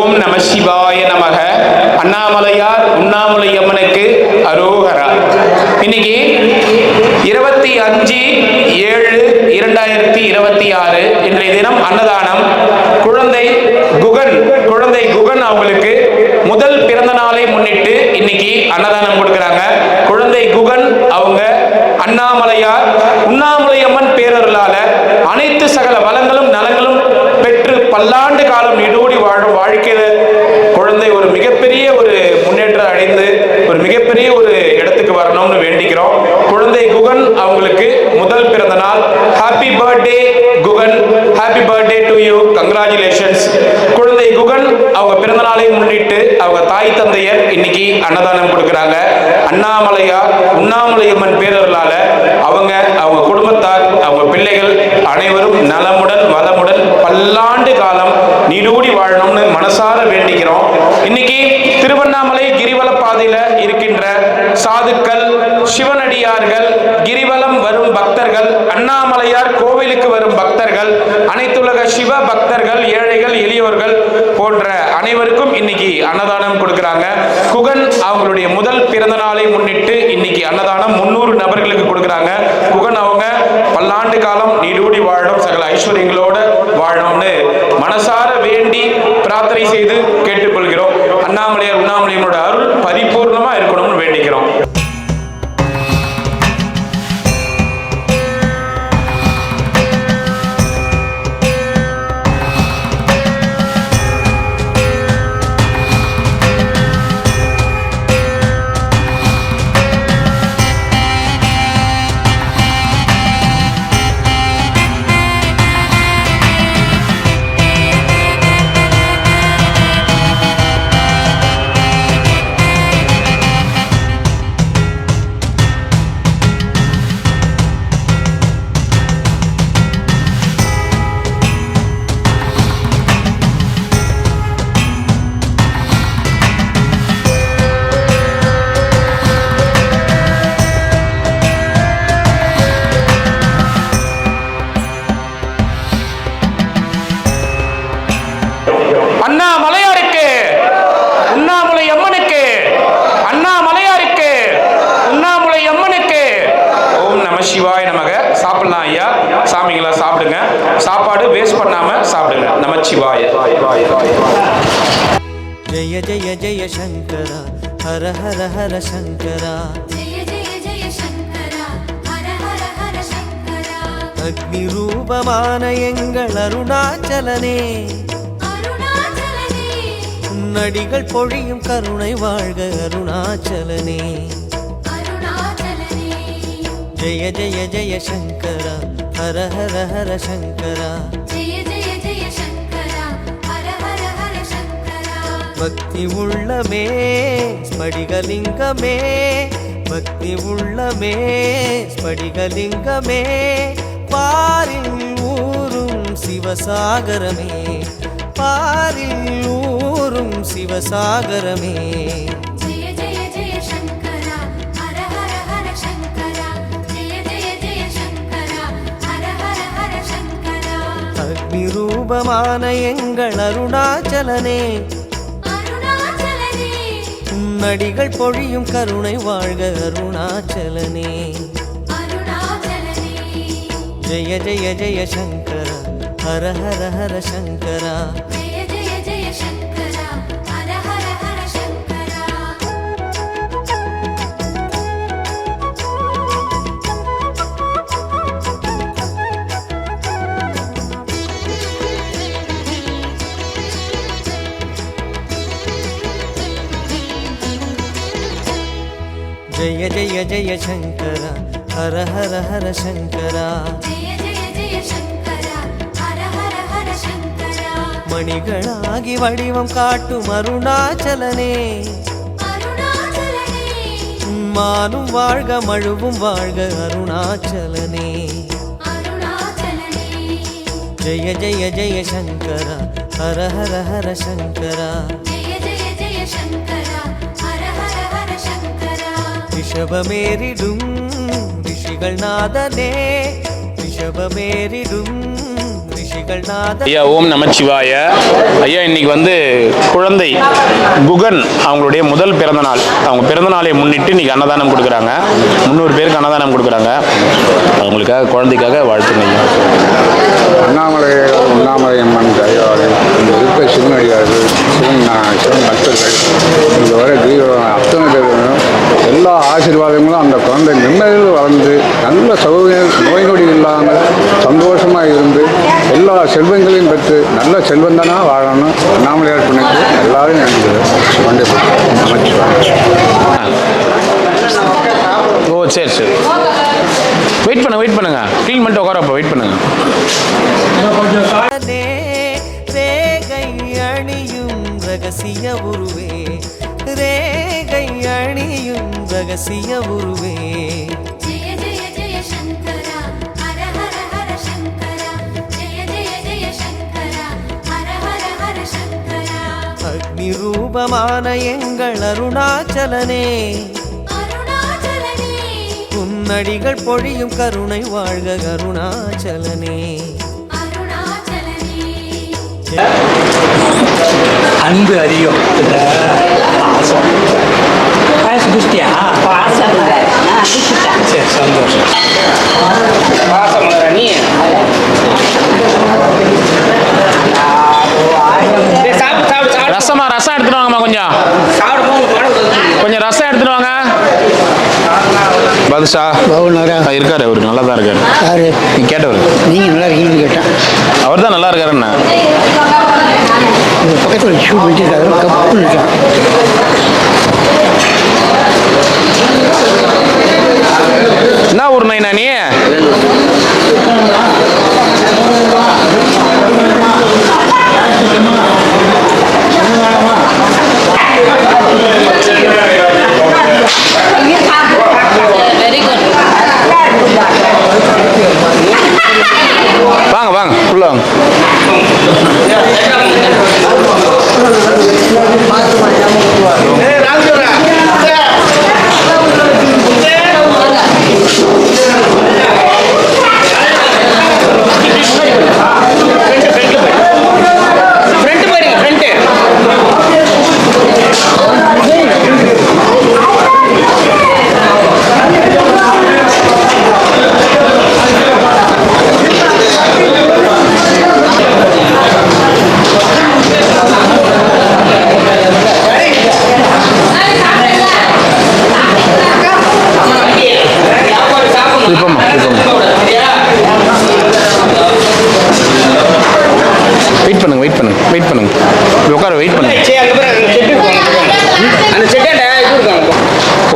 ஓம் நம சிவாய நமக. அண்ணாமலையார் உண்ணாமலை அம்மனுக்கு அரோகரா. இன்னைக்கு 25/7/2026 இன்றைய தினம் அன்னதானம். குழந்தை குகன் அவங்களுக்கு முதல் பிறந்த நாளை முன்னிட்டு இன்னைக்கு அன்னதானம் கொடுக்கிறாங்க. குழந்தை குகன் அவங்க அண்ணாமலையார் உண்ணாமலை அம்மன் பேரருளால அனைத்து சகல வளங்களும் நலங்களும் பெற்று பல்லாண்டு காலம் நீடூடி வாழும் வாழ்க்கையில குழந்தை ஒரு மிகப்பெரிய ஒரு முன்னேற்றம் அடைந்து ஒரு மிகப்பெரிய ஒரு இடத்துக்கு வரணும்னு வேண்டிக்கிறோம். குழந்தை குகன் அவங்களுக்கு முதல் பிறந்த நாள். Happy birthday Guhan, happy birthday to you, congratulations. குழந்தை குகன் அவங்க பிறந்த நாளை முன்னிட்டு அவங்க தாய் தந்தையர் இன்னைக்கு அன்னதானம் கொடுக்கிறாங்க. அண்ணாமலையார் உண்ணாமலை அம்மன் பேரர்களால அவங்க குடும்பத்தார் அவங்க பிள்ளைகள் அனைவரும் நலமுடன் வளமுடன் பல்லாண்டு காலம் நீடூடி வாழணும்னு மனசார வேண்டிக்கிறோம். இன்னைக்கு திருவண்ணாமலை கிரிவல பாதையில இருக்கின்ற சாதுக்கள், சிவனடியார்கள், கிரிவலம் வரும் பக்தர்கள், அண்ணாமலையார் கோவிலுக்கு வரும் பக்தர்கள், அனைத்துலக சிவ பக்தர்கள், ஏழைகள், எளியோர்கள் போன்ற அனைவருக்கும் இன்னைக்கு அன்னதானம் கொடுக்கிறாங்க. குகன் அவங்களுடைய முதல் பிறந்த நாளை முன்னிட்டு இன்னைக்கு அன்னதானம் 300 நபர்களுக்கு கொடுக்கிறாங்க. குகன் அவங்க பல்லாண்டு காலம் நீடூடி வாழணும், சகல ஐஸ்வர்யங்களோட வாழணும்னு மனசார வேண்டி பிரார்த்தனை செய்து கேட்டுக்கொள்கிறோம். அண்ணாமலையார் உண்ணாமலையனோட அருள் பரிபூர்ணமா இருக்கணும்னு வேண்டிக்கிறோம். அண்ணாமலையாருக்கு உண்ணாமலை அம்மனுக்கு, அண்ணாமலையாருக்கு உண்ணாமலை அம்மனுக்கு. ஓம் நம சிவாய நமக. சாப்பிடலாம் ஐயா, சாமிங்களா சாப்பிடுங்க. சாப்பாடு வேஸ்ட் பண்ணாம சாப்பிடுங்க. நமச்சிவாய. ஜெய ஜெய ஜெய சங்கர ஹர ஹர ஹர சங்கர. அக்னி ரூபமான எங்கள் அருணாச்சலனே, நடிகள் பொழியும் கருணை வாழ்க அருணாச்சலனே. ஜெய ஜெய ஜெய சங்கர ஹர ஹர ஹர சங்கர. பக்தி உள்ளமே ஸ்படிகலிங்கமே, பக்தி உள்ளமே ஸ்படிகலிங்கமே, பாரில் ஊரும் சிவசாகரமே, பாரில் ஊரும் சிவசாகரமே. அக்னி ரூபமான எங்கள் அருணாச்சலனே, நடிகள் பொழியும் கருணை வாழ்க அருணாச்சலனே. ஜெய ஜெய ஜெய சங்கர ஹர ஹர ஹர சங்கர. ஜெய ஜெய ஜெய சங்கர ஹர ஹர ஹர சங்கர. மணிகளாகி வடிவம் காட்டும் அருணாச்சலனே, மானும் வாழ்க மழுவும் வாழ்க அருணாச்சலனே. ஜெய ஜெய ஜெய சங்கர ஹர ஹர ஹர சங்கர. ரிஷபமேறிடும் ரிஷிகள் நாதனே, ரிஷபமேறிடும் ரிஷிகள் எங்கள் நாத. ஐயா ஓம் நமச்சிவாய. ஐயா இன்னைக்கு வந்து குழந்தை குகன் அவங்களுடைய முதல் பிறந்த நாள். அவங்க பிறந்த நாளை முன்னிட்டு இன்னைக்கு அன்னதானம் கொடுக்குறாங்க. 300 பேருக்கு அன்னதானம் கொடுக்குறாங்க. அவங்களுக்காக குழந்தைக்காக வாழ்த்துங்க ஐயா. உண்ணாமலை அம்மன் தயாரி இங்கே இருக்க சிவனடியார்கள் சிவன் பக்தர்கள் இங்கே வர அத்தனை பேரும் எல்லா ஆசீர்வாதங்களும் அந்த குழந்தை நிம்மதியில் வளர்ந்து நல்ல சௌகரியம் நோய் நொடி இல்லாமல் சந்தோஷமாக இருந்து எல்லா செல்வங்களையும் பெற்று நல்ல செல்வந்தனாக வாழணும் அண்ணாமலையார் புண்ணியத்தை எல்லாரும் நினைக்கிறது. ஓ சரி சரி, வெயிட் பண்ணுங்க, க்ளீன் பண்ணிட்டு உட்காரப்போ வெயிட் பண்ணுங்க. ரேகை அணியும் ரகசிய உருவே, ரேகை அணியும் ரகசிய உருவே. ஜெய ஜெய ஜெய சங்கரா ஹர ஹர ஹர சங்கரா, ஜெய ஜெய ஜெய சங்கரா ஹர ஹர ஹர சங்கரா. அக்னி ரூபமான எங்கள் அருணாச்சலனே, அருணாச்சலனே உன்னடிகள் பொழியும் கருணை வாழ்க அருணாச்சலனே. அருணாச்சலனே. அன்பு அதிகம். பாயசம் குஷ்டியா? சரி சந்தோஷம். ரசம் எடுத்துட்டு வாங்கம்மா, கொஞ்சம் ரசம் எடுத்துட்டு வாங்க. பாதுஷா இருக்காரு, அவருக்கு நல்லா தான் இருக்காரு. யாரு நீ கேட்டவர்? நீங்க நல்லா இருக்கீங்கன்னு கேட்டேன். அவர் தான் நல்லா இருக்காருண்ணா. பக்கத்தில் ஷூ வச்சிருக்காரு, கப்புன்னு இருக்கான். என்ன ஊர் நைனா நீ? வாங்க உள்ள வாங்க. வெயிட் பண்ணுங்க, உட்கார வெயிட் பண்ணுங்க.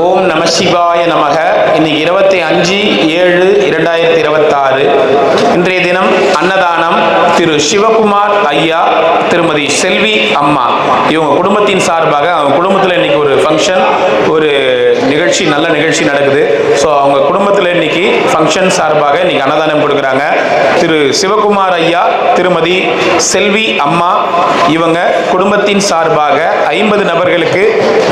ஓம் நம சிவாய நமக. இன்னைக்கு 25/7/2026 இன்றைய தினம் அன்னதானம். திரு சிவகுமார் ஐயா, திருமதி செல்வி அம்மா இவங்க குடும்பத்தின் சார்பாக, அவங்க குடும்பத்தில் இன்னைக்கு ஒரு ஃபங்க்ஷன், ஒரு நிகழ்ச்சி, நல்ல நிகழ்ச்சி நடக்குது. ஸோ அவங்க குடும்பத்தில் இன்னைக்கு ஃபங்க்ஷன் சார்பாக இன்னைக்கு அன்னதானம் கொடுக்குறாங்க. திரு சிவகுமார் ஐயா, திருமதி செல்வி அம்மா இவங்க குடும்பத்தின் சார்பாக 50 நபர்களுக்கு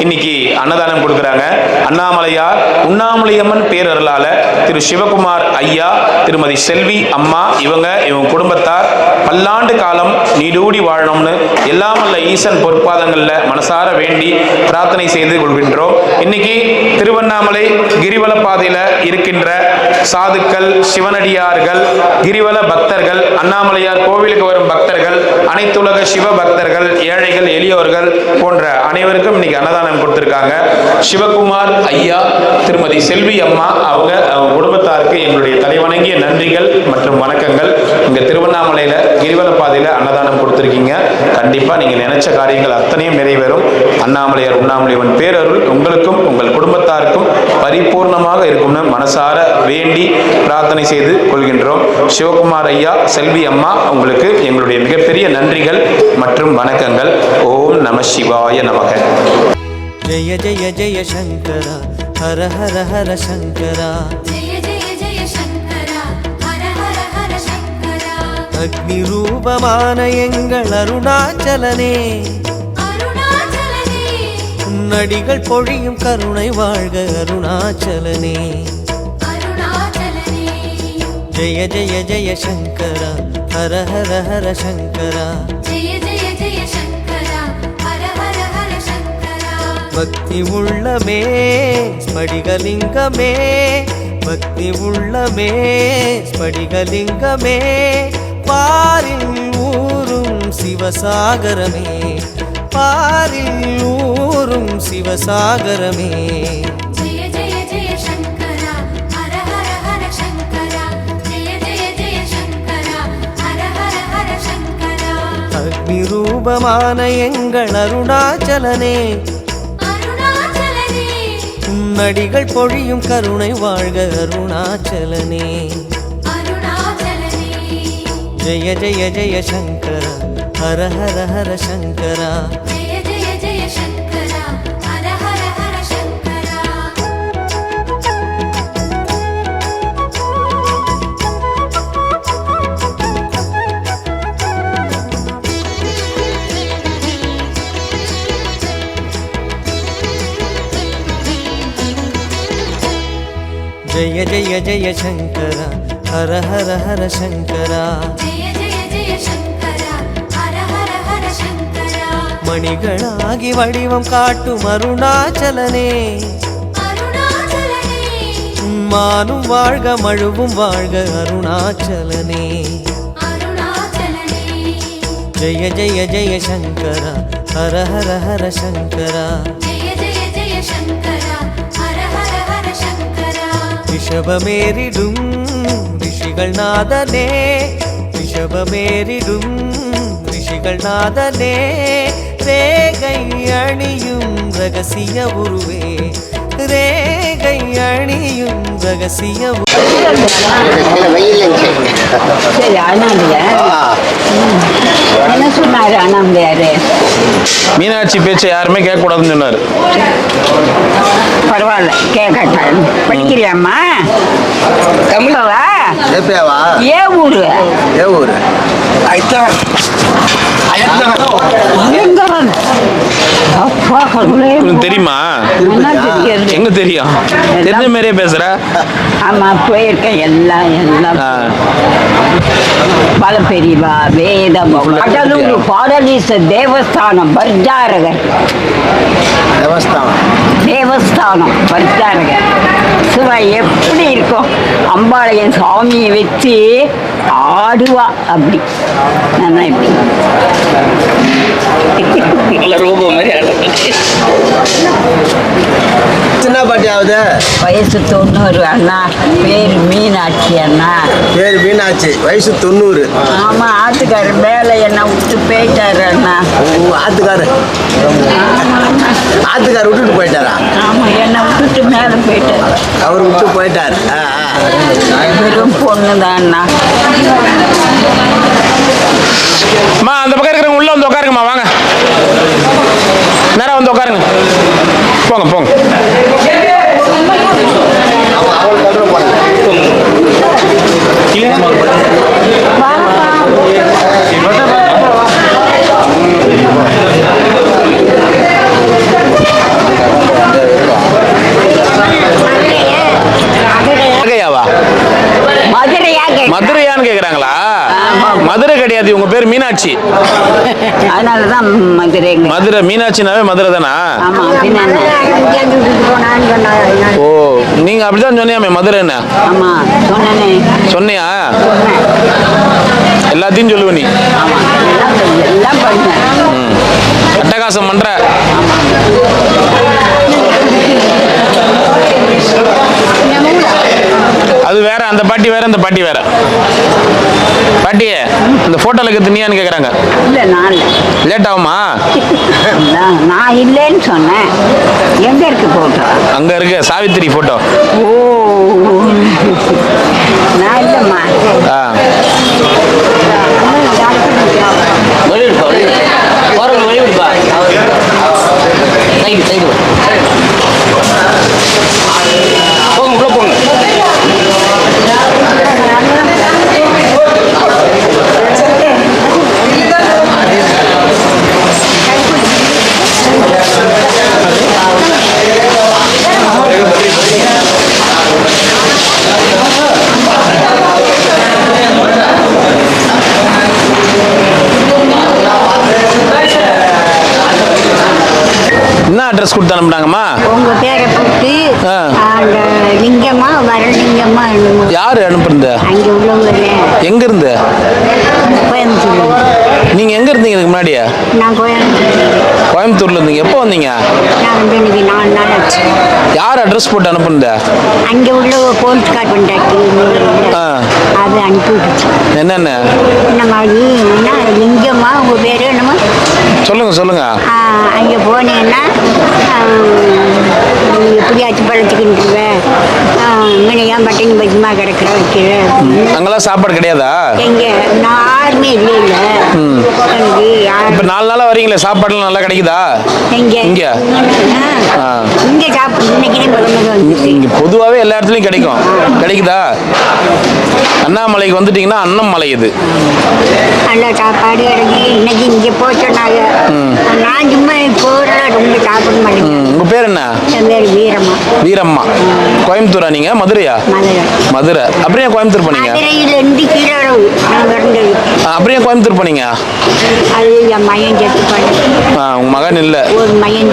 இன்னைக்கு அன்னதானம் கொடுக்குறாங்க. அண்ணாமலையார் உண்ணாமலையம்மன் பேரருளால திரு சிவகுமார் ஐயா, திருமதி செல்வி அம்மா இவங்க குடும்பத்தார் பல்லாண்டு காலம் நீடூடி வாழணும்னு எல்லாமல்ல ஈசன் பொற்பாதங்கள்ல மனசார வேண்டி பிரார்த்தனை செய்து கொள்கின்றோம். இன்னைக்கு திருவண்ணாமலை கிரிவல பாதையில இருக்கின்ற சாதுக்கள், சிவனடியார்கள், கிரிவல பக்தர்கள், அண்ணாமலையார் கோவிலுக்கு வரும் பக்தர்கள், அனைத்துலக சிவ பக்தர்கள், ஏழைகள், எளியோர்கள் போன்ற அனைவருக்கும் இன்னைக்கு அன்னதானம் கொடுத்திருக்காங்க. சிவகுமார் ஐயா, திருமதி செல்வி அம்மா அவங்க குடும்பத்தாருக்கு எங்களுடைய தலைவணங்கிய நன்றிகள் மற்றும் வணக்கங்கள். இங்க திருவண்ணாமலையில கிரிவல பாதையில அன்னதானம் கொடுத்திருக்கீங்க. கண்டிப்பா நீங்க நினைச்ச காரியங்கள் அத்தனையும் நிறைவேறும். அண்ணாமலையார் உண்ணாமலையம்மன் பேரருள் உங்களுக்கும் உங்கள் குடும்பத்தாருக்கும் பரிபூர்ணமாக இருக்கும்னு மனசார வேண்டி பிரார்த்தனை செய்து கொள்கின்றோம். சிவகுமார் ஐயா, செல்வி அம்மா உங்களுக்கு எங்களுடைய மிகப்பெரிய நன்றிகள் மற்றும் வணக்கங்கள். ஓம் நம சிவாய நமக. ஜெய ஜெய ஜெய சங்கரா ஹர ஹர ஹர சங்கரா, ஜெய ஜெய ஜெய சங்கரா ஹர ஹர ஹர சங்கரா. அக்னி ரூபமான எங்கள் அருணாச்சலனே, அருணாச்சலனே உன்னடிகள் பொழியும் கருணை வாழ்க அருணாச்சலனே. அருணாச்சலனே. ஜெய ஜெய ஜெய சங்கரா ஹர ஹர ஹர சங்கரா. ஜெய ஜெய ஜெய சங்கரா ஹர ஹர ஹர சங்கரா. பக்தி உள்ளமே ஸ்படிகலிங்கமே, பக்தி உள்ளமே ஸ்படிகலிங்கமே, பாரில் ஊரும் சிவசாகரமே, பாரில் ஊரும் சிவசாகரமே. ஜெய ஜெய ஜெய சங்கரா ஹர ஹர ஹர சங்கரா. ஜெய ஜெய ஜெய சங்கரா ஹர ஹர ஹர சங்கரா. அக்னி ரூபமான எங்கள் அருணாச்சலனே, அருணாச்சலனே உன்னடிகள் பொழியும் கருணை வாழ்க அருணாச்சலனே. அருணாச்சலனே. ஜெய ஜெய ஜெய சங்கரா ஹர ஹர ஹர சங்கரா. ஜெய ஜெய ஜெய சங்கரா ஹர ஹர ஹர சங்கரா. ஜெய ஜெய ஜெய சங்கரா ஹர ஹர ஹர சங்கரா. ஜெய ஜெய ஜெய சங்கரா ஹர ஹர ஹர சங்கரா. மணிகளாகி வடிவம் காட்டும் அருணாச்சலனே, அருணாச்சலனே. மானும் வாழ்க மழுவும் வாழ்க அருணாச்சலனே. அருணாச்சலனே. ஜெய ஜெய ஜெய சங்கரா ஹர ஹர ஹர சங்கரா. ஜெய ஜெய ஜெய சங்கரா ஹர ஹர ஹர சங்கரா. ரிஷபமேறிடும் ரிஷிகள் நாதனே, ரிஷபமேறிடும் ரிஷிகள் நாதனே, ரேகை அணியும் ரகசிய உருவே, ரேகை அணியும் ரகசிய சரி அண்ணாந்தியா என்ன சொன்னாரு அண்ணாந்தியாரு? மீனாட்சி பேச்சை யாருமே கேட்கக்கூடாதுன்னு சொன்னார். பரவாயில்ல கேட்கட்டேன். படிக்கிறியாம்மா? தமிழவா? ஏ ஊரு? அப்பா கடவுளே. உனக்கு தெரியுமா? என்ன தெரியாது? எங்க தெரியும்? தெரிஞ்ச மாதிரியே பேசுற. ஆமா போயிருக்கேன் எல்லாம் பலபெரிவா வேதம் கடலூர் பாடலீச தேவஸ்தானம் பர்ஜாரகர் தேவஸ்தானம் பர்ஜாரகர். சிவா எப்படி இருக்கும்? அம்பாளையன் சாமியை வச்சு ஆடுவா அப்படி. நான் இப்படி சின்ன பாட்டி ஆகுது. வயசு 90 அண்ணா. பேர் மீனாட்சி அண்ணா. பேர் மீனாட்சி. வயசு 90. ஆமா ஆத்துக்காரர் மேல என்ன விட்டு போயிட்டாரு அண்ணா. ஆத்துக்காரர் விட்டுட்டு போயிட்டாரா? ஆமா என்ன விட்டுட்டு மேல போயிட்டாரு. அவர் விட்டு போயிட்டார். வெறும் பொண்ணுதான் அண்ணா. அம்மா அந்த பக்கம் இருக்கிறவங்க உள்ள வந்து உட்காருங்கம்மா, வாங்க நேரம் வந்து உட்காருங்க. போங்க போங்க. மதுரையான்னு கேக்குறாங்களா? மதுரை கிடையாது, உங்க பேர் மீனாட்சி. அதனாலதான் மதுரை. மதுரை மீனாட்சினாவே மதுரை தானா? ஆமா பின்ன. ஓ நீங்க அப்படிதான் சொன்னியாமே மதுரைன்னு. ஆமா சொன்னனே. சொன்னியா? எல்லாத்தையும் சொல்லுவ நீ. ஆமா எல்லாம் பண்ணேன். அட்டகாசம் பண்ற. அது வேற, அந்த பாட்டி வேற, இந்த பாட்டி வேற. பாட்டியே இந்த போட்டோல இருக்கிறது நீயான்னு கேக்குறாங்க. இல்ல நான் லேட் ஆகுமா? நான் இல்லைன்னு சொன்னேன். எங்க இருக்கு போட்டோ? அங்க இருக்கு சாவித்திரி போட்டோ. ஓ நான் இல்லம்மா. என்ன அட்ரஸ் கொடுத்து அனுப்புனாங்கம்மா? உங்க பேரை போட்டு ஆ. அந்த லிங்கம்மா வரலிங்கம்மா என்னமோ யார் அனுப்புறது? அங்கே உள்ளவங்க எங்க இருந்து? கோயம்புத்தூர். நீங்க எங்க இருந்தீங்க இதுக்கு முன்னாடியா? நான் கோயம்புத்தூர்ல இருந்தீங்க. எப்போ வந்தீங்க? நான் வந்து இன்னைக்கு 4 நாள் ஆச்சு. யார் அட்ரஸ் போட்டு அனுப்புனது? அங்கே உள்ள போலீஸ் கார்டு கொண்டாட்டி ஆ. அது அனுப்பி விட்டுச்சு. என்னென்ன இந்த மாதிரி என்ன லிங்கம்மா உங்க பேரு என்னமோ சொல்லுங்க சொல்லுங்க. அங்கே போனேன்னா எப்படியாச்சும் பழச்சிக்கிட்டுருவேன் இங்கே ஏன் பட்டினி பஜ்மா கிடக்கிற வைக்கிற அங்கெல்லாம் சாப்பாடு கிடையாதா? எங்க யாருமே இல்லை எனக்கு இப்ப 4 நாளா வரீங்களே, சாப்பாடுலாம் நல்லா கிடைக்குதா? எங்க இங்க? ஆ. இங்கே சாப்பிடு இன்னைக்கு வந்து இங்க பொதுவாகவே எல்லா இடத்துலையும் கிடைக்கும். கிடைக்குதா? அண்ணாமலைக்கு வந்துட்டீங்கன்னா அன்னம் மலை இது. நல்லா சாப்பாடு கிடைக்கி இன்னைக்கு இங்கே போச்சோன்னாங்க. நான் சும்மா போகிற ரொம்ப சாப்பிட மாட்டேங்க. உங்க பேர் என்ன? என் பேர் வீரம்மா. வீரம்மா. கோயம்புத்தூரா நீங்க? மதுரையா? மதுரை. மதுரை. அப்புறம் ஏன் கோயம்புத்தூர் போனீங்க? மதுரையிலேருந்து கீழே நான் பிறந்தது. அப்புறம் ஏன் கோயம்புத்தூர் போனீங்க? அது என் மையன் செத்து போனேன். உங்க மகன் இல்லை? ஒரு மையன்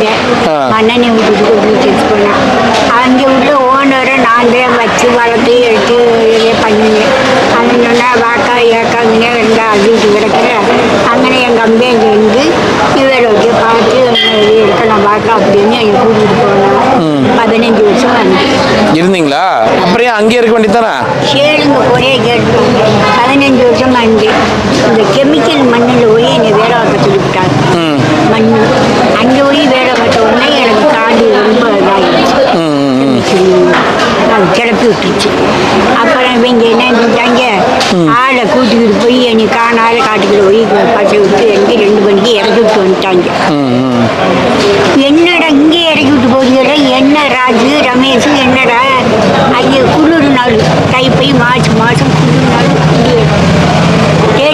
அண்ணனை விட்டுட்டு போய் செத்து போனேன். அங்கே உள்ள ஓனரை நான் தான் வச்சு வளர்த்து எடுத்து இதே பண்ணினேன். அது சொன்னால் வாக்கா ஏக்காங்கன்னே இருந்தால் அழுது கிடக்கிற அங்கே எங்கள் அம்பே இங்கே இருந்து இவரை வச்சு பார்த்து இருக்கலாம் வாக்கா அப்படின்னு என்னை கூட்டிகிட்டு போனேன். 15 வருஷம் வந்து இருந்தீங்களா? அப்புறம் ஏன் அங்கேயே இருக்க வேண்டியதானே? சேலுங்க ஒரே கேட்டு 15 வருஷம் வந்து இந்த கெமிக்கல் மண்ணில் போய் என்னை வேலை பார்க்க சொல்லிவிட்டாங்க. மண் அங்கே போய் வேலை பார்த்த உடனே எனக்கு காடு ரொம்ப இதாகிடுச்சு. அது கிளப்பி விட்டுருச்சு. அப்புறம் இவங்க என்ன செஞ்சாங்க, ஆளை கூட்டிக்கிட்டு போய் என்னை காணாத காட்டுக்கிட்டு போய் பச்சை விட்டு எனக்கு 2 மணிக்கு இறக்கி விட்டு வந்துட்டாங்க. என்னடா இங்கே இறக்கி விட்டு போறீங்களா? என்ன ராஜு ரமேஷ் என்னடா ஐயோ குளிர் நாள் தைப்பை மாதம் குளிர் நாள்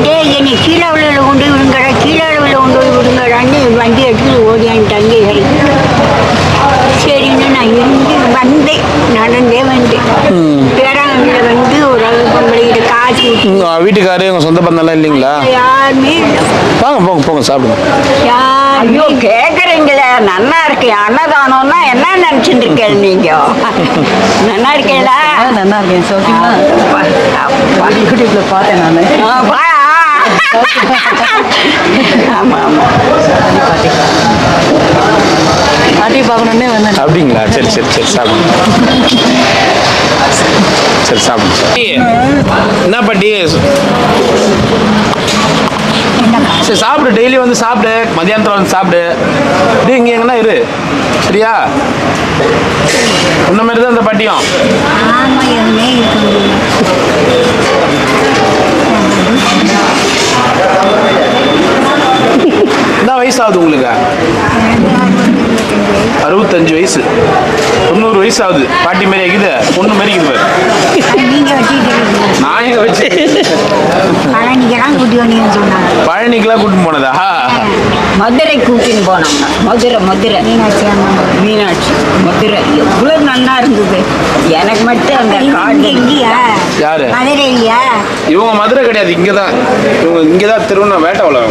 டே என்னை கீழே அளவில் கொண்டு போய் விடுங்கடா, கீழே அளவில் கொண்டு போய் விடுங்கடான்னு வண்டி எடுத்து ஓடியான்ட்டாங்க இறக்கி. சரின்னு நான் இருந்து வந்தேன், நடந்தே வந்தேன். பேராங்கல்ல வந்து ஒரு பொம்பளைகிட்ட காசு வீட்டுக்காரு உங்க சொந்த பந்தம்லாம் இல்லைங்களா? யாருமே வாங்க போங்க போங்க சாப்பிடுங்க. ஐயோ கேக்குறீங்களே, நல்லா இருக்கு. அன்னதானம்னா என்ன நினைச்சிட்டு இருக்கேன் நீங்க? நல்லா இருக்கீங்களா? நல்லா இருக்கேன். சௌக்கியமா? யூடியூப்ல பார்த்தேன் நான். ஆமா ஆமா பாட்டி பார்க்கணுன்னே வந்தேன். அப்படிங்களா? சரி சரி சரி சாப்பிடுங்க. சரி சாப்பிடுங்க. என்ன பாட்டி? சரி சாப்பிடு, டெய்லி வந்து சாப்பிடு, மதியானத்தில் வந்து சாப்பிடு. டே இங்கே எங்கன்னா இரு, சரியா? இந்த மாதிரி தான் இந்த பாட்டியும். ஆமாம் எதுவுமே இருக்க முடியும். என்ன வயசு ஆகுது உங்களுக்கு? 65 வயசு. 90 வயசு ஆகுது. பாட்டி மாரி இருக்குது, பொண்ணு மாரி இருக்குது பாரு. நீங்கள் வச்சுக்கிட்டு நான் எங்க வச்சு பழனிக்கெல்லாம் கூட்டி வந்தீங்கன்னு சொன்னாங்க. பழனிக்கெல்லாம் கூட்டிட்டு போனதா? மதுரை கூட்டின்னு போனோம்னா மதுரை மீனாட்சி அம்மா மீனாட்சி மதுரை எவ்வளோ நல்லா இருந்தது. எனக்கு மட்டும் அந்த காடு இல்லையா? யாரு? மதுரை இல்லையா? இவங்க மதுரை கிடையாது, இங்கதான். இவங்க இங்கதான் திருவண்ணா வேட்டவளம்.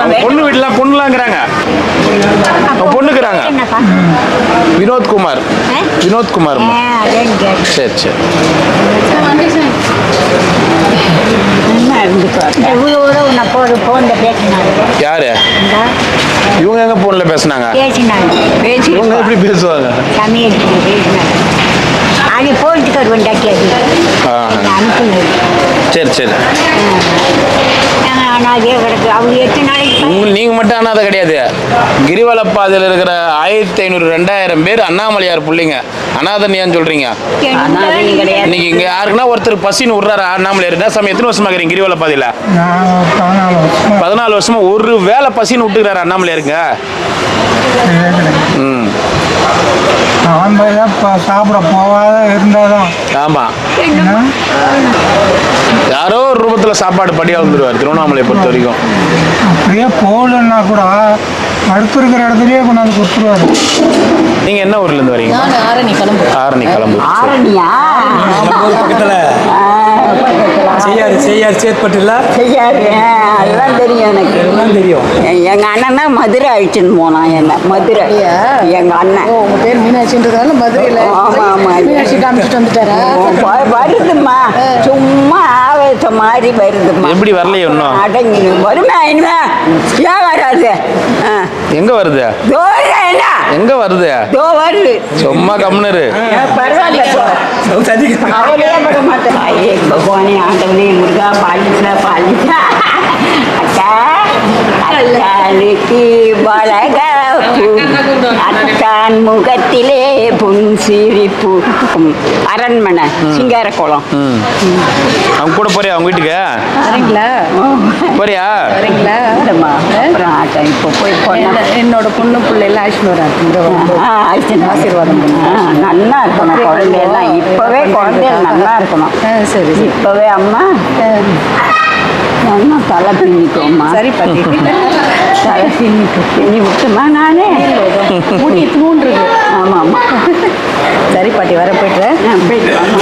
அவங்க பொண்ணு வீட்டுலாம் பொண்ணுலாங்கிறாங்க. பொண்ணுக்குறாங்க. என்னப்பா? வினோத்குமார். வினோத்குமார். அதேன்னு கேட்டு சரி சரி. நல்லா இருந்துக்கோ. இவ்வளோ உன்னை போன்ல பேசினாங்க. யாரு? இவங்க எங்க போன்ல பேசுனாங்க? பேசினாங்க. இவங்க எப்படி பேசுவாங்க? சமையல் பேசினாங்க. அது போலீஸ்கார் வந்தாக்கி அது அனுப்புனது. சரி சரி. அனாதே கிடக்கு. அவங்க 8 நாளைக்கு நீங்க மட்டும் அனாதை கிடையாது. கிரிவலப்பாதையில் இருக்கிற 1500 2000 பேர் அண்ணாமலையார் பிள்ளைங்க. அனாதன் ஏன்னு சொல்றீங்க? இன்னைக்கு இங்க யாருக்குன்னா ஒருத்தர் பசின்னு விடுறாரு அண்ணாமலையார். என்ன சமயம் எத்தனை வருஷமா இருக்கிறீங்க கிரிவலப்பாதையில? 14 வருஷமா ஒரு வேளை பசின்னு விட்டுக்கிறாரு அண்ணாமலையாருங்க. சாப்பிட போகாத இருந்தாதான். ஆமா, யாரோ ஒரு ரூபத்துல சாப்பாடு படியா வந்துருவார் திருவண்ணாமலையை பொறுத்த வரைக்கும். அப்படியே போகலன்னா கூட அடுத்து இருக்கிற இடத்துலயே கொண்டாந்து கொடுத்துருவாரு. நீங்க என்ன ஊர்ல இருந்து வரீங்க? நான் ஆரணி கிளம்பு. ஆரணி கிளம்பு. ஆரணியா பக்கத்தில் செய்யார் சேத்பட்டுல செய்யாது. அதெல்லாம் தெரியும் எனக்கு. எல்லாம் தெரியும். எங்க அண்ணன் தான் மதுரை அழிச்சுன்னு போனான் என்ன. மதுரை எங்க அண்ணன். உங்க பேர் மீனாட்சின்றதால மதுரையில் ஆமா ஆமா மீனாட்சி காமிச்சிட்டு வந்துட்டாரா? வருதுமா, சும்மா ஆவேசம் மாதிரி வருதுமா. எப்படி வரலையே இன்னும்? அடங்கி வருமா இனிமே ஏன் வராது? எங்க வருது? என்ன எங்க வருது? தோ வருது. சும்மா கம்னரு. பரவாயில்ல போ. அவளையே பட மாட்டேன். ஐயே பகவானே ஆண்டவனே முருகா பாலிச்சா பாலிச்சா. அக்கா அக்காளுக்கு பழக அக்கான் முகத்திலே புன் சிரிப்பு. அரண்மனை சிங்காரக்குளம். அவங்க கூட போறியா அவங்க வீட்டுக்கு? வரீங்களா? போறியா? வரீங்களா? அப்புறம் இப்போ போய் போனா என்னோட பொண்ணு பிள்ளைலாம் ஆயிடுச்சுன்னு வராங்க. ஆசீர்வாதம் பண்ணுங்க. நல்லா இருக்கணும் குழந்தையெல்லாம். இப்பவே குழந்தைகள் நல்லா இருக்கணும். சரி இப்பவே அம்மா நல்லா தலை பின்னிக்கோம்மா. சரி பண்ணி தலை பின்னி விட்டுமா நானே ஊட்டி தூண்டுருக்கு. ஆமாம் ஆமாம். சரி பாட்டி வர போய்ட்டுறேன். போயிட்டு வாமா.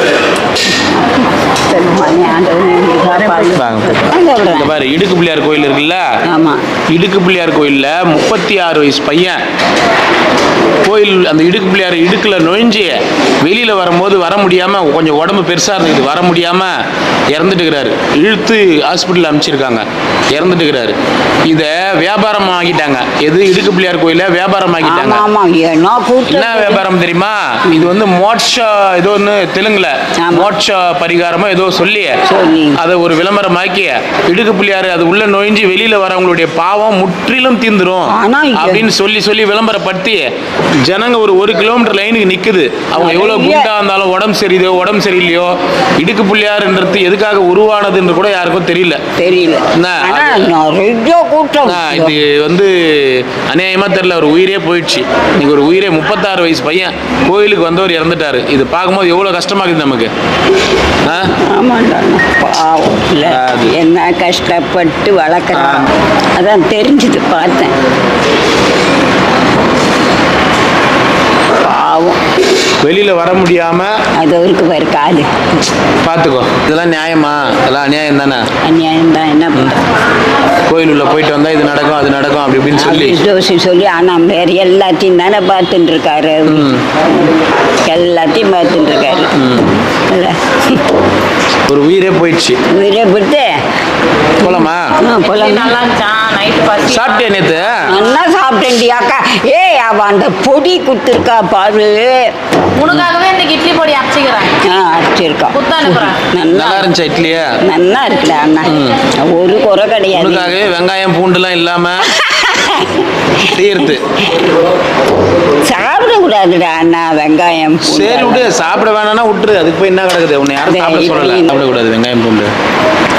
சரிம்மா நீ ஆண்டவனே இந்த பாரு இடுக்கு பிள்ளையார் கோயில் இருக்குல்ல? ஆமா. இடுக்கு பிள்ளையார் கோயில்ல 36 வயசு பையன் கோயில் அந்த இடுக்கு பிள்ளையார் இடுக்குல நுழைஞ்சு வெளியில வரும்போது வர முடியாம கொஞ்சம் உடம்பு பெருசா இருந்தது, வர முடியாம இறந்துட்டுக்கிறாரு. இழுத்து ஹாஸ்பிட்டல் அனுப்பிச்சிருக்காங்க, இறந்துட்டுக்கிறாரு. இத வியாபாரம் ஆகிட்டாங்க. எது இடுக்கு பிள்ளையார் கோயில வியாபாரம் ஆகிட்டாங்க. என்ன வியாபாரம் தெரியுமா? இது வந்து மோட்ச ஏதோ ஒன்று தெலுங்குல மோட்ச பரிகாரமோ ஏதோ சொல்லி அதை ஒரு விளம்பரமாக்கி இடுக்கு பிள்ளையார் அது உள்ள நுழைஞ்சு வெளியில வரவங்களுடைய பாவம் முற்றிலும் தீந்துரும் அப்படின்னு சொல்லி விளம்பரப்படுத்தி ஜனங்க ஒரு கிலோமீட்டர் லைனுக்கு நிக்குது. அவங்க எவ்வளவு குண்டா இருந்தாலும் உடம்பு சரியில்லையோ உடம்பு சரியில்லையோ இடுக்கு பிள்ளையார்ன்றது எதுக்காக உருவானதுன்னு கூட யாருக்கும் தெரியல. இது வந்து அநியாயமா தெரியல. ஒரு உயிரே போயிடுச்சு. நீங்க ஒரு உயிரே 36 வயசு பையன் கோயிலுக்கு வந்தவர் இறந்துட்டாரு. இது பார்க்கும்போது எவ்வளவு கஷ்டமா இருக்குது நமக்கு. என்ன கஷ்டப்பட்டு வளர்க்குறான். அதான் தெரிஞ்சது பார்த்தேன். பாவம் வெளியில வர முடியாம அது அவருக்கு வேறு காது. பாத்துக்கோ. இதெல்லாம் நியாயமா? இதெல்லாம் அநியாயம் தானே? அநியாயம் தான். என்ன கோயில் உள்ள போயிட்டு வந்தா இது நடக்கும் அது நடக்கும் அப்படி இப்படின்னு சொல்லி ஆனா வேறு எல்லாத்தையும் தானே பார்த்துட்டு இருக்காரு. எல்லாத்தையும் பார்த்துட்டு இருக்காரு. ஒரு உயிரே போயிடுச்சு. உயிரே போயிட்டு போலாமா? சாப்பிட்டே நேத்து? நல்லா சாப்பிட்டேன்டி அக்கா. அவ அந்த பொடி கொடுத்துருக்கா பாரு. உனக்காகவே இந்த இட்லி பொடி அரைச்சிருக்கா. நல்லா இருந்துச்சா இட்லியா? நல்லா இருக்குடா அண்ணா. ஒரு குறை கிடையாது. உனக்காகவே வெங்காயம் பூண்டுலாம் இல்லாம தீர்த்து சாப்பிடக்கூடாதுடா அண்ணா வெங்காயம். சரி விடு, சாப்பிட வேணாம்னா விட்டுரு. அதுக்கு போய் என்ன கிடக்குது? உன்னை யாரும் சாப்பிட சொல்லல. சாப்பிடக்கூடாது வெங்காயம் பூண்டு.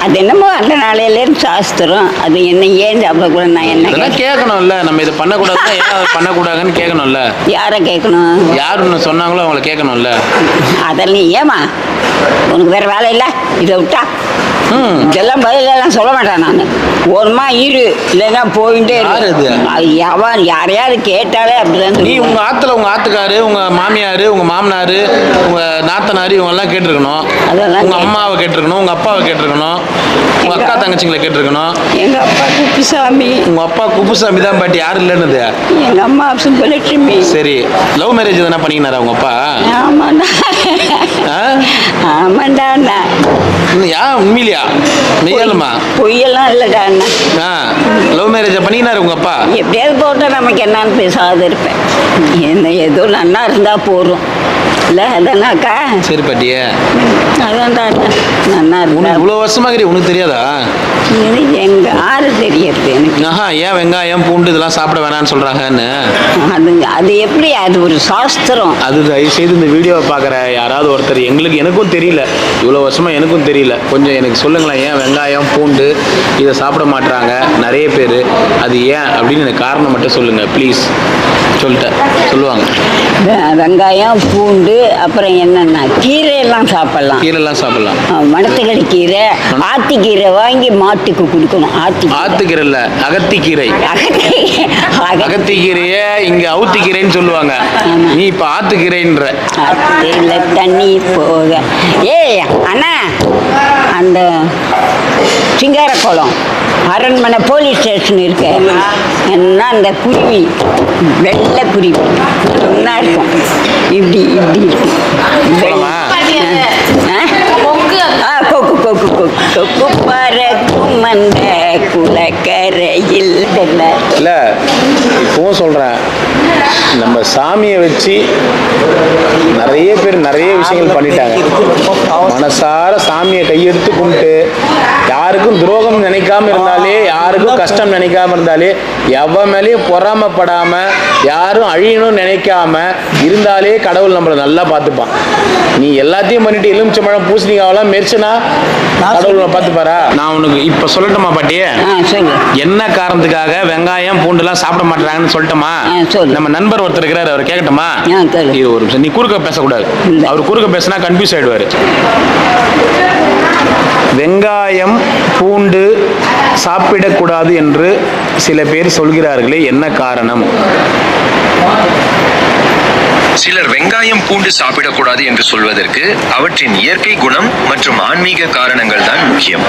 அது என்னமோ அந்த நாளையிலேருந்து சாஸ்திரம். அது என்ன ஏன் சாப்பிடக்கூடாது? நான் என்ன கேட்கணும்ல. நம்ம இதை பண்ணக்கூடாதுன்னா ஏன் அதை பண்ணக்கூடாதுன்னு கேட்கணும்ல. யாரை கேட்கணும்? யார் ஒன்று சொன்னாங்களோ அவங்கள கேட்கணும்ல. அதெல்லாம் ஏமா உனக்கு வேற வேலை இல்லை? இதை விட்டா இதெல்லாம் பதிலெல்லாம் சொல்ல மாட்டேன் நான். ஒருமா இரு, இல்லைன்னா போயிட்டே அவன் யாரையாவது கேட்டாலே அப்படிதான். நீ உங்க ஆத்துல உங்க ஆத்துக்காரு, உங்க மாமியாரு, உங்க மாமனாரு, உங்க நாத்தனாரு இவங்க எல்லாம் கேட்டிருக்கணும். உங்க அம்மாவை கேட்டிருக்கணும், உங்க அப்பாவை கேட்டிருக்கணும், உங்க அக்கா தங்கச்சிங்களை கேட்டிருக்கணும். எங்க அப்பா குப்புசாமி. உங்க அப்பா குப்புசாமி தான் பாட்டி. யாரு இல்லைன்னு? எங்க அம்மா சுப்பலட்சுமி. சரி, லவ் மேரேஜ் தானே பண்ணிக்கினாரா உங்க அப்பா? ஆமாண்டா ஆமாண்டா. ஏன் உண்மையிலையா? மெய்யாலுமா? பொய்யெல்லாம் இல்லடா அண்ணா. லவ் மேரேஜ் பண்ணிக்கினாரு உங்க அப்பா? எப்படியாவது போட்டா நமக்கு என்னன்னு பேசாத இருப்பேன். என்ன ஏதோ நல்லா இருந்தா போறோம் இல்ல. அதானாக்கா. சரி பாட்டியே. அதான்டா நல்லா இருந்தா. இவ்வளவு வருஷமா உனக்கு தெரியாதா? எங்க ஆறு தெரியறது எனக்கு. ஏன் வெங்காயம் பூண்டு இதெல்லாம் சாப்பிட வேணாம்னு சொல்றாங்கன்னு? அது எப்படி? அது ஒரு சாஸ்திரம். அது தயவு செய்து இந்த வீடியோவை பார்க்குற யாராவது ஒருத்தர் எனக்கும் தெரியல, இவ்வளோ வருஷமா எனக்கும் தெரியல, கொஞ்சம் எனக்கு சொல்லுங்களேன். ஏன் வெங்காயம் பூண்டு இதை சாப்பிட மாட்டாங்க நிறைய பேர்? அது ஏன் அப்படின்னு எனக்கு காரணம் மட்டும் சொல்லுங்க ப்ளீஸ். சொல்லிட்டேன், சொல்லுவாங்க. வெங்காயம், பூண்டு, அப்புறம் என்னென்ன கீரையெல்லாம் சாப்பிடலாம். கீரைலாம் சாப்பிடலாம். மணத்தக்காளி கீரை, ஆத்திக்கீரை வாங்கி மாட்டுக்கு கொடுக்கணும். ஆத்துக்கீரை இல்ல, அகத்திக்கீரை. அகத்திக்கீரைய இங்க அவுத்திக்கீரைன்னு சொல்லுவாங்க. நீ இப்ப ஆத்துக்கீரைன்ற. ஆத்துல தண்ணி போக. அண்ணா, அந்த சிங்காரக்குளம் அரண்மனை போலீஸ் ஸ்டேஷன் இருக்கு. என்ன அந்த குருவி, வெள்ளை குருவி நல்லா இருக்கும். இப்படி இப்படி இருக்கும். கொக்கு கொக்கு கொக்கு கொக்கு பறக்கும் அந்த குளக்கரையில். இல்ல இப்பவும் சொல்றேன், நம்ம சாமியை வச்சு நிறைய பேர் நிறைய விஷயங்கள் பண்ணிட்டாங்க. மனசார சாமியை கையெடுத்து கும்பிட்டு யாருக்கும் துரோகம் நினைக்காம இருந்தாலே, யாருக்கும் கஷ்டம் நினைக்காம இருந்தாலே, எவ மேலேயும் பொறாமப்படாம யாரும் அழியணும்னு நினைக்காம இருந்தாலே கடவுள் நம்மளை நல்லா பார்த்துப்பான். நீ எல்லாத்தையும் பண்ணிட்டு எலுமிச்சம்பழம் பூசணிக்காவெல்லாம் மெரிச்சுனா கடவுள் பார்த்துப்பாரா? நான் உனக்கு இப்ப சொல்லட்டுமா பாட்டி? என்ன காரணத்துக்காக வெங்காயம் பூண்டுலாம் சாப்பிட மாட்டாங்கன்னு சொல்லட்டுமா? நம்ம நண்பர் ஒருத்தர் இருக்கிறாரு, அவர் கேட்கட்டுமா? ஒரு நீ குறுக்க பேசக்கூடாது. அவர் குறுக்க பேசினா கன்ஃபியூஸ் ஆயிடுவாரு. வெங்காயம் பூண்டு சாப்பிடக்கூடாது என்று சில பேர் சொல்கிறார்களே, என்ன காரணம்? சிலர் வெங்காயம் பூண்டு சாப்பிடக்கூடாது என்று சொல்வதற்கு அவற்றின் இயற்கை குணம் மற்றும் ஆன்மீக காரணங்கள் தான் முக்கியம்.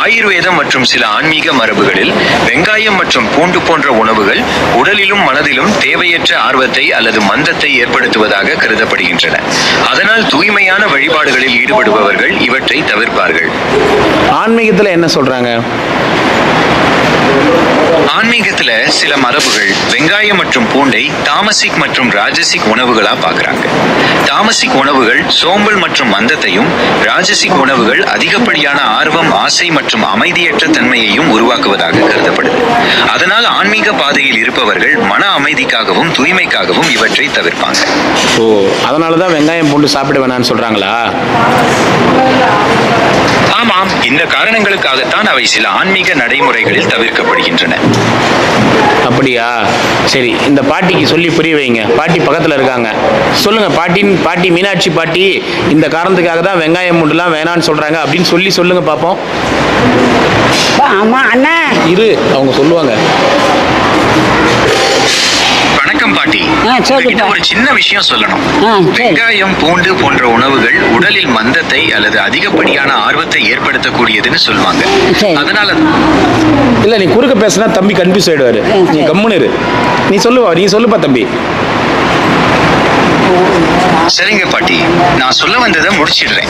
ஆயுர்வேதம் மற்றும் சில ஆன்மீக மரபுகளில் வெங்காயம் மற்றும் பூண்டு போன்ற உணவுகள் உடலிலும் மனதிலும் தேவையற்ற ஆர்வத்தை அல்லது மந்தத்தை ஏற்படுத்துவதாக கருதப்படுகின்றன. அதனால் தூய்மையான வழிபாடுகளில் ஈடுபடுபவர்கள் இவற்றை தவிர்ப்பார்கள். ஆன்மீகத்துல என்ன சொல்றாங்க? ஆன்மீகத்துல சில மரபுகள் வெங்காயம் மற்றும் பூண்டை தாமசிக் மற்றும் ராஜசிக் உணவுகளா பாக்குறாங்க. தாமசிக் உணவுகள் சோம்பல் மற்றும் மந்தத்தையும், ராஜசிக் உணவுகள் அதிகப்படியான ஆர்வம், ஆசை மற்றும் அமைதியற்ற தன்மையையும் உருவாக்குவதாக கருதப்படுது. அதனால் ஆன்மீக பாதையில் இருப்பவர்கள் மன அமைதிக்காகவும் தூய்மைக்காகவும் இவற்றை தவிர்ப்பாங்க. ஓ, அதனாலதான் வெங்காயம் பூண்டு சாப்பிட வேணாம்னு சொல்றாங்களா? ஆமாம், இந்த காரணங்களுக்காகத்தான் அவை சில ஆன்மீக நடைமுறைகளில் தவிர்க்கப்படுகின்றன. அப்படியா? சரி, இந்த பாட்டிக்கு சொல்லி புரிய வைங்க. பாட்டி பக்கத்துல இருக்காங்க, சொல்லுங்க. பாட்டி மீனாட்சி பாட்டி இந்த காரணத்துக்காக தான் வெங்காயம் பூண்டுலாம் வேணான்னு சொல்றாங்க அப்படின்னு சொல்லுங்க பாப்போம். ஆமா அண்ணா, இரு, அவங்க சொல்லுவாங்க. வணக்கம் பாட்டி, ஒரு சின்ன விஷயம் சொல்லணும். வெங்காயம் பூண்டு போன்ற உணவுகள் உடலில் மந்தத்தை அல்லது அதிகப்படியான ஆர்வத்தை ஏற்படுத்தக்கூடியதுன்னு சொல்லுவாங்க. அதனால இல்ல, நீ குறுக்க பேசினா தம்பி கன்ஃபியூஸ் ஆயிடுவாரு. நீ கம்முன்னு இரு. நீ சொல்லுப்பா தம்பி. சரிங்க பாட்டி, நான் சொல்ல வந்ததை முடிச்சிடுறேன்.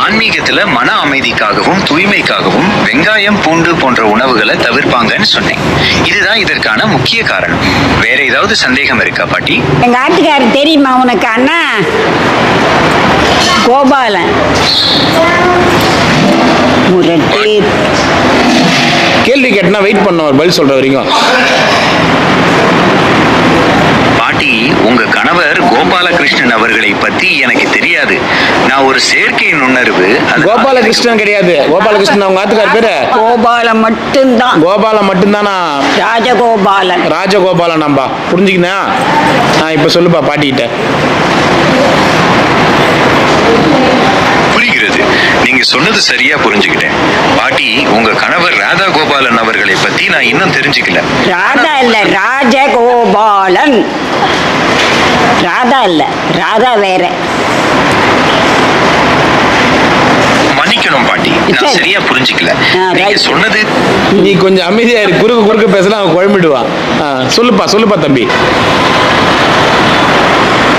ஆன்மீகத்துல மன அமைதிக்காகவும் தூய்மைக்காகவும் வெங்காயம் பூண்டு போன்ற உணவுகளை தவிர்ப்பாங்கன்னு சொன்னேன். இதுதான் இதற்கான முக்கிய காரணம். வேற ஏதாவது சந்தேகம் இருக்கா பாட்டி? எங்க ஆட்டுக்காரர் தெரியுமா உனக்கு? அண்ணா கோபாலன் முரட்டு. கேள்வி கேட்டனா வெயிட் பண்ண பதில் சொல்ற வரைக்கும். பாட்டி, உங்க கணவர் கோபாலகிருஷ்ணன் அவர்களை பத்தி எனக்கு தெரியாது. நான் ஒரு செயற்கை நுண்ணறிவு. கோபாலகிருஷ்ணன் கிடையாது. கோபாலகிருஷ்ணன் அவங்க ஆத்துக்கார் பேரு கோபாலம் மட்டும்தான். கோபாலம் மட்டும்தானா? ராஜகோபாலன். ராஜகோபாலன் நம்பா, புரிஞ்சுக்கினா? இப்ப சொல்லுப்பா பாட்டிக்கிட்ட. புரிகிறது, நீங்க சொன்னது சரியா புரிஞ்சுக்கிட்டேன். பாட்டி, உங்க கணவர் ராதா கோபாலன் அவர்களை பத்தி நான் இன்னும் தெரிஞ்சுக்கல. ராதா இல்ல, ராஜகோபாலன். ராதா இல்ல, ராதா வேற. மன்னிக்கணும் பாட்டி, நான் சரியா புரிஞ்சுக்கல. நீங்க சொன்னது. நீ கொஞ்சம் அமைதியா இரு. குறுக்க பேசலாம், அவன் குழம்பிடுவான். சொல்லுப்பா தம்பி.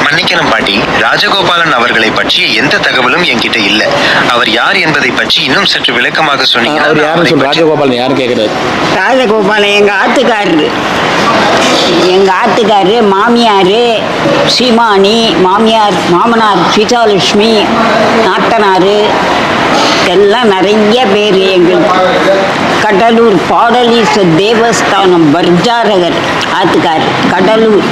மன்னிக்கணும் பாட்டி, ராஜகோபாலன் அவர்களை பற்றிய எந்த தகவலும் என்கிட்ட இல்ல. அவர் யார் என்பதை பற்றி இன்னும் சற்று விளக்கமாக சொன்னீங்கன்னா. அவர் யாருன்னு சொல்லு. ராஜகோபாலன் யாரு கேக்குறாரு? ராஜகோபாலன் எங்க ஆத்துக்காரரு. மாமியாரு சீமானி, மாமனார் சீதாலட்சுமி, நாத்தனாரு எல்லாம் நிறைய பேர். எங்களுக்கு கடலூர் பாடலீச தேவஸ்தானம் பர்ஜாரகர் ஆத்துக்கார். கடலூர்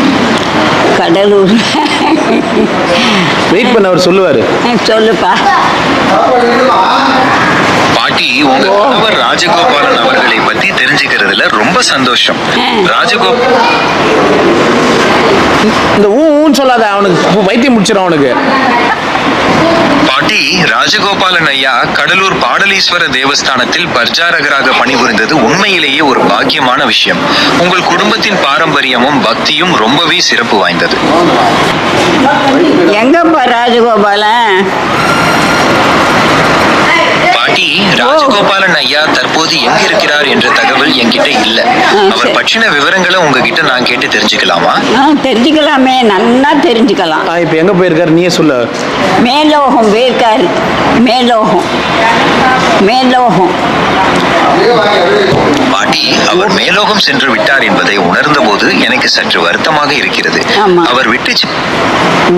வெயிட் பண்ண, அவர் சொல்லுவாரு. சொல்லுப்பா பாட்டி, உங்க கணவர் ராஜகோபாலன் அவர்களை பத்தி தெரிஞ்சுக்கிறதுல ரொம்ப சந்தோஷம். இந்த ஊன்னு சொல்லாத, அவனுக்கு வைத்தியம் முடிச்சிடும் அவனுக்கு. பாட்டி ராஜகோபாலன் ஐயா கடலூர் பாடலீஸ்வர தேவஸ்தானத்தில் பர்ஜாரகராக பணிபுரிந்தது உண்மையிலேயே ஒரு பாக்கியமான விஷயம். உங்கள் குடும்பத்தின் பாரம்பரியமும் பக்தியும் ரொம்பவே சிறப்பு வாய்ந்தது. எங்கப்பா ராஜகோபாலன்? பாட்டி ராஜகோபாலன் ஐயா தற்போது எங்க இருக்கிறார் என்ற தகவல் என்கிட்ட இல்ல. அவர் பற்றின விவரங்களை உங்ககிட்ட நான் கேட்டு தெரிஞ்சுக்கலாமா? தெரிஞ்சுக்கலாமே, நல்லா தெரிஞ்சுக்கலாம். இப்ப எங்க போயிருக்காரு நீயே சொல்ல. மேலோகம் போயிருக்காரு. மேலோகம் மேலோகம். பாட்டி அவர் மேலோகம் சென்று விட்டார் என்பதை உணர்ந்த போது எனக்கு சற்று வருத்தமாக இருக்கிறது. அவர் விட்டு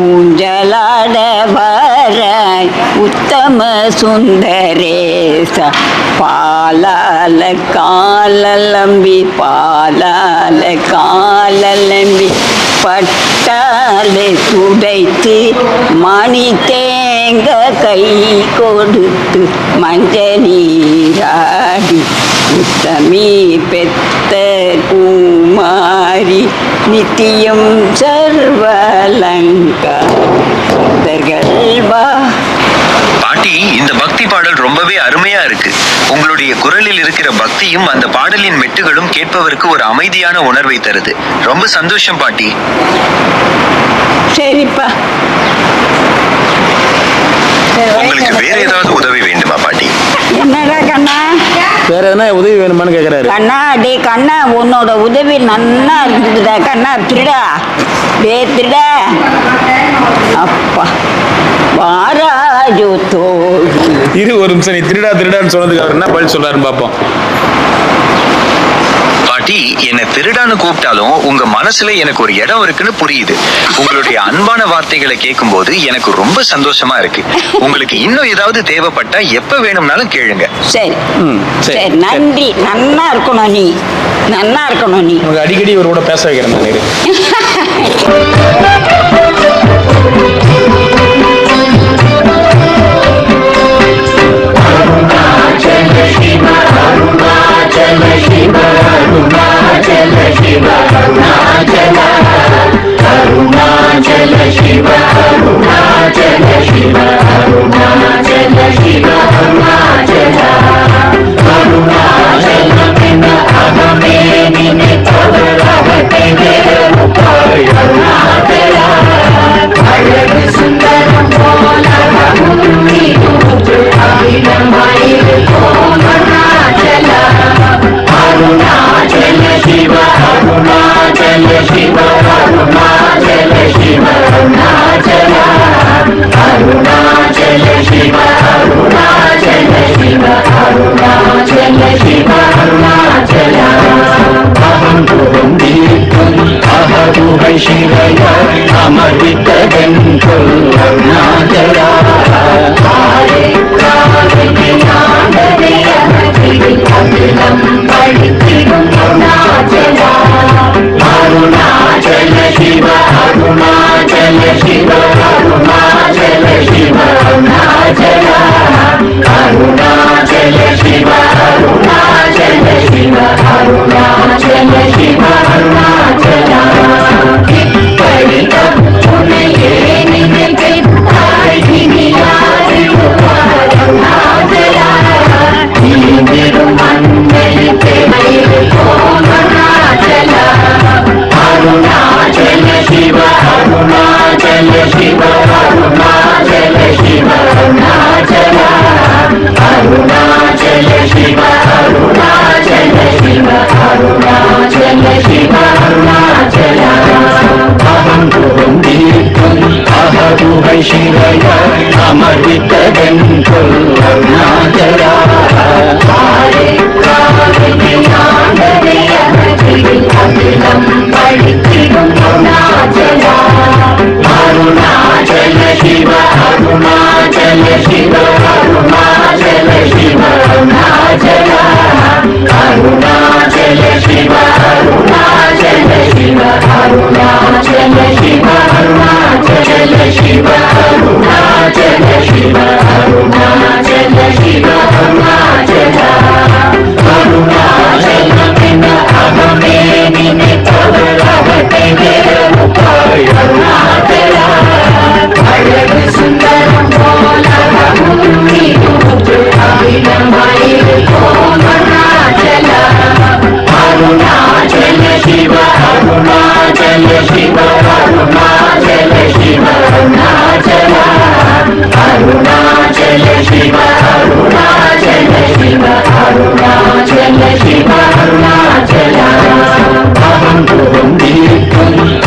ஊஞ்சலாட வராய் உத்தம சுந்தரேச பாலால காலலம்பி பாலால காலலம்பி பட்டாலை துடைத்து மணி தேங்க கை கொடுத்து மஞ்ச நீராடி உத்தமி பெத்த குமாரி நித்தியம் சர்வலங்கா. பாட்டி இந்த பக்தி பாடல் ரொம்பவே அருமையா இருக்கு. உங்களுடைய குரலில் இருக்கிற பக்தியும் அந்த பாடலின் மெட்டுகளும் கேட்பவருக்கு ஒரு அமைதியான உணர்வை தருது. ரொம்ப சந்தோஷம் பாட்டி. சரிப்பா. உங்களுக்கு வேற ஏதாவது உதவி வேண்டுமா பாட்டி? என்னடா கண்ணா, வேற எதனா உதவி வேணுமான்னு கேக்குறாரு. கண்ணா டே கண்ணா, உன்னோட உதவி நன்னா இருந்துடா கண்ணா. திருடா டே திருடா. அப்பா வாராஜோ தோல். இரு ஒரு நிமிஷம், நீ திருடா திருடான்னு சொன்னதுக்கு அவர் என்ன பதில் சொல்றாருன்னு பாப்போம். பாட்டி என்னை திருடான்னு கூப்பிட்டாலும் உங்க மனசுல எனக்கு ஒரு இடம் இருக்குன்னு புரியுது. உங்களுடைய அன்பான வார்த்தைகளை கேட்கும் போது எனக்கு ரொம்ப சந்தோஷமா இருக்கு. உங்களுக்கு இன்னும் ஏதாவது தேவைப்பட்டா எப்ப வேணும்னாலும் கேளுங்க. சரி சரி, நன்றி. நன்னா இருக்கணும் நீ, நன்னா இருக்கணும் நீ. அடிக்கடி இவரோட பேச வைக்கிறேன் நான்.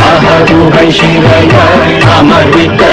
அகதுகை சிறைய அமர்வித்த